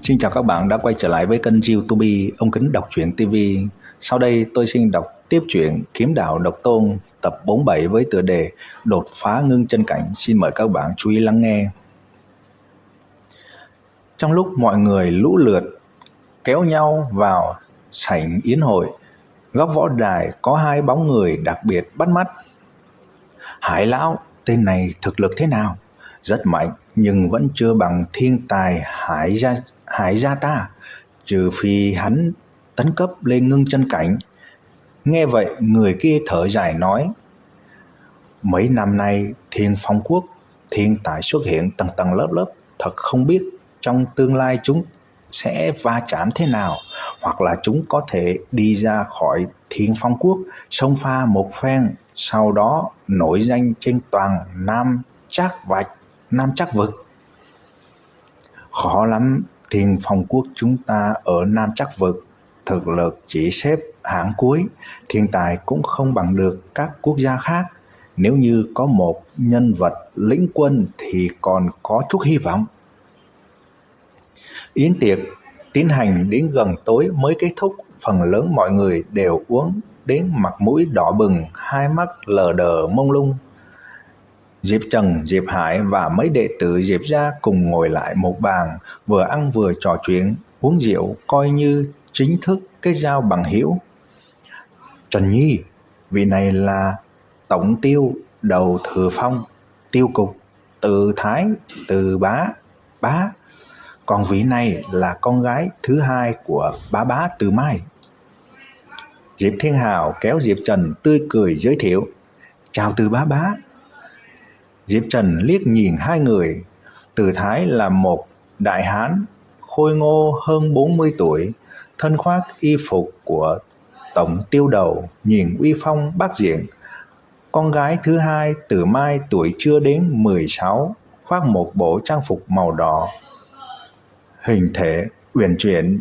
Xin chào các bạn đã quay trở lại với kênh YouTube Ông Kính Đọc Truyện TV. Sau đây tôi xin đọc tiếp truyện Kiếm Đạo Độc Tôn tập 47 với tựa đề Đột phá ngưng chân cảnh. Xin mời các bạn chú ý lắng nghe. Trong lúc mọi người lũ lượt kéo nhau vào sảnh yến hội, góc võ đài có hai bóng người đặc biệt bắt mắt. Hải lão, tên này thực lực thế nào? Rất mạnh nhưng vẫn chưa bằng thiên tài Hải gia ta, trừ phi hắn tấn cấp lên ngưng chân cảnh. Nghe vậy người kia thở dài nói: mấy năm nay Thiên Phong Quốc thiên tài xuất hiện tầng tầng lớp lớp, thật không biết trong tương lai chúng sẽ va chạm thế nào, hoặc là chúng có thể đi ra khỏi Thiên Phong Quốc xông pha một phen, sau đó nổi danh trên toàn Nam Trác Vực. Khó lắm, Thiên Phong Quốc chúng ta ở Nam Trác Vực thực lực chỉ xếp hạng cuối, thiên tài cũng không bằng được các quốc gia khác. Nếu như có một nhân vật lĩnh quân thì còn có chút hy vọng. Yến tiệc tiến hành đến gần tối mới kết thúc, phần lớn mọi người đều uống đến mặt mũi đỏ bừng, hai mắt lờ đờ mông lung. Diệp Trần, Diệp Hải và mấy đệ tử Diệp gia cùng ngồi lại một bàn, vừa ăn vừa trò chuyện, uống rượu, coi như chính thức kết giao bằng hữu. Trần Nhi, vị này là Tổng Tiêu Đầu Thừa Phong, Tiêu Cục Từ Thái Từ Bá. Còn vị này là con gái thứ hai của bá Từ Mai. Diệp Thiên Hào kéo Diệp Trần tươi cười giới thiệu: chào Từ bá. Diệp Trần liếc nhìn hai người. Từ Thái là một đại hán khôi ngô hơn 40 tuổi, thân khoác y phục của Tổng Tiêu Đầu, nhìn uy phong bát diện. Con gái thứ hai Từ Mai tuổi chưa đến 16, khoác một bộ trang phục màu đỏ, hình thể uyển chuyển,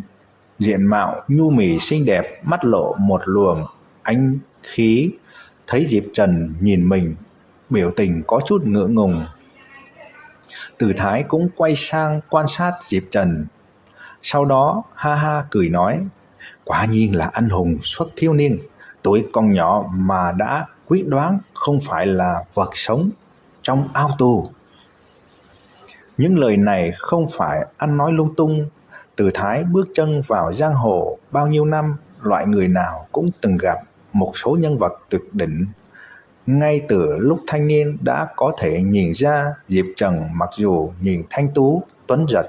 diện mạo nhu mì xinh đẹp, mắt lộ một luồng ánh khí. Thấy Diệp Trần nhìn mình, biểu tình có chút ngượng ngùng. Từ Thái cũng quay sang quan sát Diệp Trần, sau đó ha ha cười nói: quả nhiên là anh hùng xuất thiếu niên, tuổi còn nhỏ mà đã quyết đoán, không phải là vật sống trong ao tù. Những lời này không phải anh nói lung tung. Từ Thái bước chân vào giang hồ bao nhiêu năm, loại người nào cũng từng gặp một số nhân vật tuyệt đỉnh. Ngay từ lúc thanh niên đã có thể nhìn ra Diệp Trần mặc dù nhìn thanh tú, tuấn giật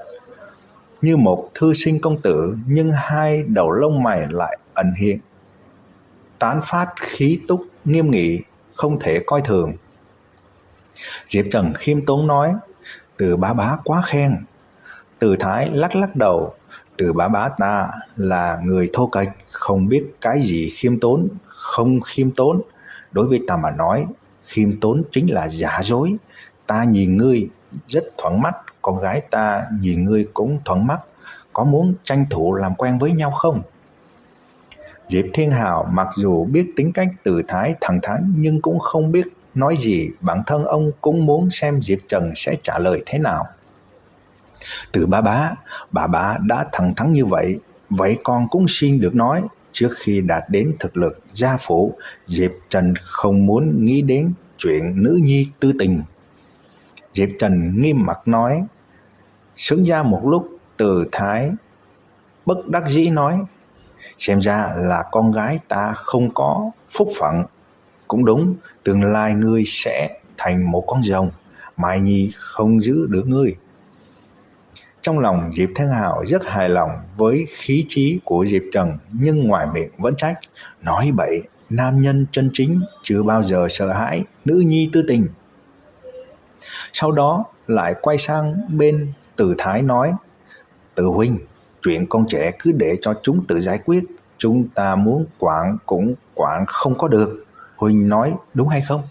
như một thư sinh công tử, nhưng hai đầu lông mày lại ẩn hiện tán phát khí túc nghiêm nghị, không thể coi thường. Diệp Trần khiêm tốn nói: Từ bá quá khen. Từ Thái lắc đầu: Từ bá ta là người thô kệch, không biết cái gì khiêm tốn không khiêm tốn. Đối với ta mà nói, khiêm tốn chính là giả dối. Ta nhìn ngươi rất thuận mắt, con gái ta nhìn ngươi cũng thuận mắt, có muốn tranh thủ làm quen với nhau không? Diệp Thiên Hào mặc dù biết tính cách Từ Thái thẳng thắn, nhưng cũng không biết nói gì. Bản thân ông cũng muốn xem Diệp Trần sẽ trả lời thế nào. Từ bá đã thẳng thắn như vậy, vậy con cũng xin được nói. Trước khi đạt đến thực lực gia phụ, Diệp Trần không muốn nghĩ đến chuyện nữ nhi tư tình. Diệp Trần nghiêm mặt nói. Sững ra một lúc, Từ Thái bất đắc dĩ nói: xem ra là con gái ta không có phúc phận. Cũng đúng, tương lai ngươi sẽ thành một con rồng, Mai Nhi không giữ được ngươi. Trong lòng Diệp Thiên Hào rất hài lòng với khí trí của Diệp Trần, nhưng ngoài miệng vẫn trách: nói bậy, nam nhân chân chính chưa bao giờ sợ hãi nữ nhi tư tình. Sau đó lại quay sang bên Từ Thái nói: Từ huynh, chuyện con trẻ cứ để cho chúng tự giải quyết, chúng ta muốn quản cũng quản không có được. Huynh nói đúng hay không?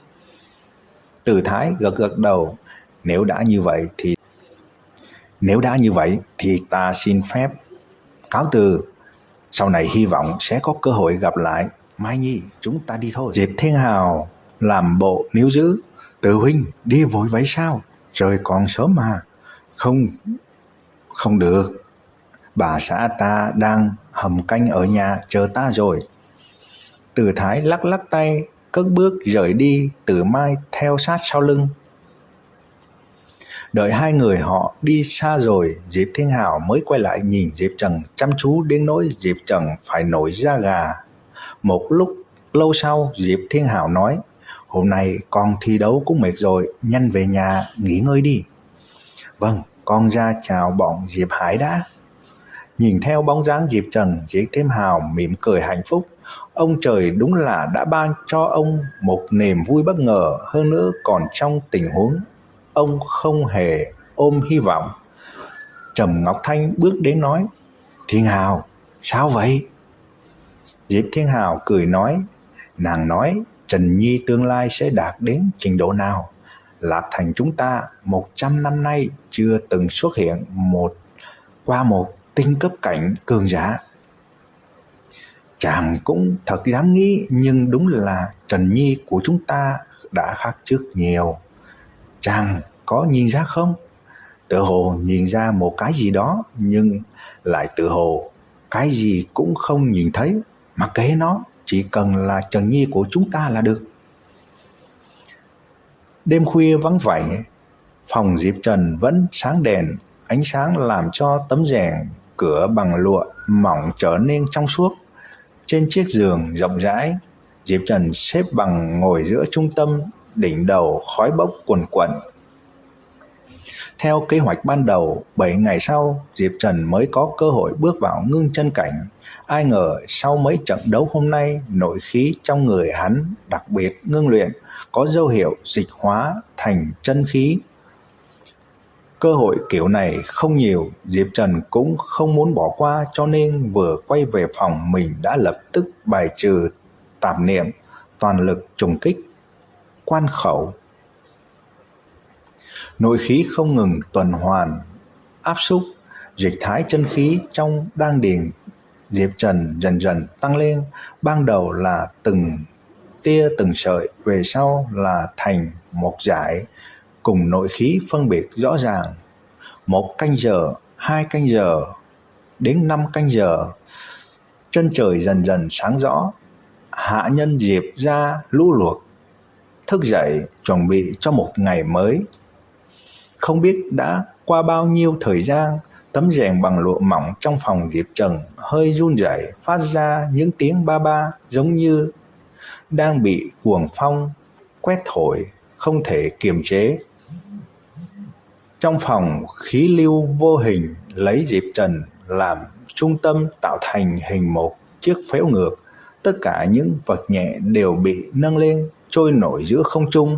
Từ Thái gật đầu: Nếu đã như vậy thì ta xin phép cáo từ. Sau này hy vọng sẽ có cơ hội gặp lại. Mai Nhi, chúng ta đi thôi. Diệp Thiên Hào làm bộ níu giữ: Từ huynh đi vội vậy sao? Trời còn sớm mà. Không được. Bà xã ta đang hầm canh ở nhà chờ ta rồi. Từ Thái lắc lắc tay, cất bước rời đi, Từ Mai theo sát sau lưng. Đợi hai người họ đi xa rồi, Diệp Thiên Hào mới quay lại nhìn Diệp Trần chăm chú đến nỗi Diệp Trần phải nổi da gà. Một lúc lâu sau, Diệp Thiên Hào nói, hôm nay con thi đấu cũng mệt rồi, nhanh về nhà nghỉ ngơi đi. Vâng, con ra chào bọn Diệp Hải đã. Nhìn theo bóng dáng Diệp Trần, Diệp Thiên Hào mỉm cười hạnh phúc. Ông trời đúng là đã ban cho ông một niềm vui bất ngờ, hơn nữa còn trong tình huống ông không hề ôm hy vọng. Trầm Ngọc Thanh bước đến nói, Thiên Hào, sao vậy? Diệp Thiên Hào cười nói, nàng nói Trần Nhi tương lai sẽ đạt đến trình độ nào? Lạc Thành chúng ta 100 năm nay chưa từng xuất hiện qua một tinh cấp cảnh cường giả. Chàng cũng thật dám nghĩ, nhưng đúng là Trần Nhi của chúng ta đã khác trước nhiều. Chàng có nhìn ra không? Tự hồ nhìn ra một cái gì đó, nhưng lại tự hồ cái gì cũng không nhìn thấy. Mặc kệ nó, chỉ cần là Trần Nhi của chúng ta là được. Đêm khuya vắng vẻ, phòng Diệp Trần vẫn sáng đèn, ánh sáng làm cho tấm rèm cửa bằng lụa mỏng trở nên trong suốt. Trên chiếc giường rộng rãi, Diệp Trần xếp bằng ngồi giữa trung tâm, đỉnh đầu khói bốc quần quần. Theo kế hoạch ban đầu, 7 ngày sau, Diệp Trần mới có cơ hội bước vào ngưng chân cảnh. Ai ngờ sau mấy trận đấu hôm nay, nội khí trong người hắn đặc biệt ngưng luyện, có dấu hiệu dịch hóa thành chân khí. Cơ hội kiểu này không nhiều, Diệp Trần cũng không muốn bỏ qua, cho nên vừa quay về phòng mình đã lập tức bài trừ tạp niệm, toàn lực trùng kích quan khẩu. Nội khí không ngừng tuần hoàn, áp xúc, dịch thái chân khí trong đan điền Diệp Trần dần dần tăng lên, ban đầu là từng tia từng sợi, về sau là thành một dải, cùng nội khí phân biệt rõ ràng. 1 canh giờ, 2 canh giờ, đến 5 canh giờ, chân trời dần dần sáng rõ. Hạ nhân Diệp ra lũ lụt, thức dậy chuẩn bị cho một ngày mới. Không biết đã qua bao nhiêu thời gian, tấm rèm bằng lụa mỏng trong phòng Diệp Trần hơi run rẩy, phát ra những tiếng ba ba giống như đang bị cuồng phong quét thổi, không thể kiềm chế. Trong phòng, khí lưu vô hình lấy Diệp Trần làm trung tâm tạo thành hình một chiếc phễu ngược. Tất cả những vật nhẹ đều bị nâng lên, trôi nổi giữa không trung.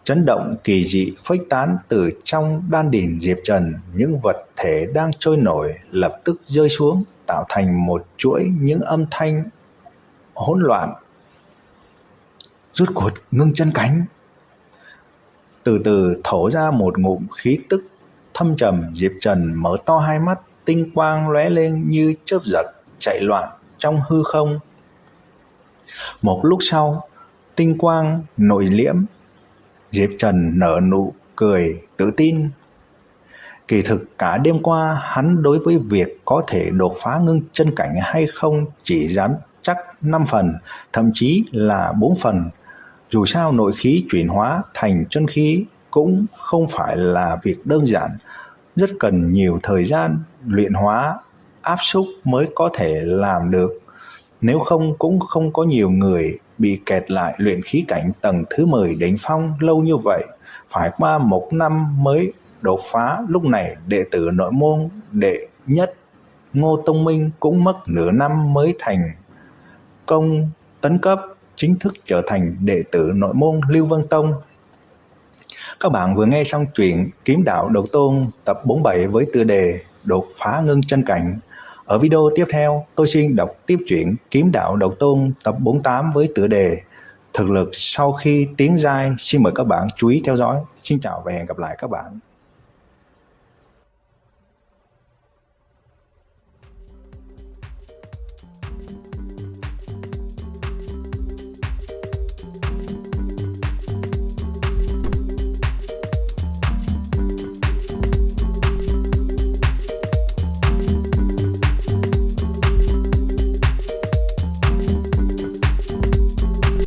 Chấn động kỳ dị khuếch tán từ trong đan điền Diệp Trần, những vật thể đang trôi nổi lập tức rơi xuống, tạo thành một chuỗi những âm thanh hỗn loạn. Rút cuộc ngưng chân cánh. Từ từ thổ ra một ngụm khí tức thâm trầm, Diệp Trần mở to hai mắt, tinh quang lóe lên như chớp giật chạy loạn trong hư không. Một lúc sau, tinh quang nội liễm, Diệp Trần nở nụ cười tự tin. Kỳ thực cả đêm qua, hắn đối với việc có thể đột phá ngưng chân cảnh hay không chỉ dám chắc 5 phần, thậm chí là 4 phần. Dù sao nội khí chuyển hóa thành chân khí cũng không phải là việc đơn giản, rất cần nhiều thời gian luyện hóa, áp xúc mới có thể làm được. Nếu không cũng không có nhiều người bị kẹt lại luyện khí cảnh tầng thứ 10 đỉnh phong lâu như vậy, phải qua 1 năm mới đột phá. Lúc này đệ tử nội môn đệ nhất Ngô Tông Minh cũng mất nửa năm mới thành công tấn cấp, chính thức trở thành đệ tử nội môn Lưu Vân Tông. Các bạn vừa nghe xong truyện Kiếm Đạo Độc Tôn tập 47 với tựa đề Đột phá ngưng chân cảnh. Ở video tiếp theo, tôi xin đọc tiếp truyện Kiếm Đạo Độc Tôn tập 48 với tựa đề Thực lực sau khi tiến giai. Xin mời các bạn chú ý theo dõi. Xin chào và hẹn gặp lại các bạn.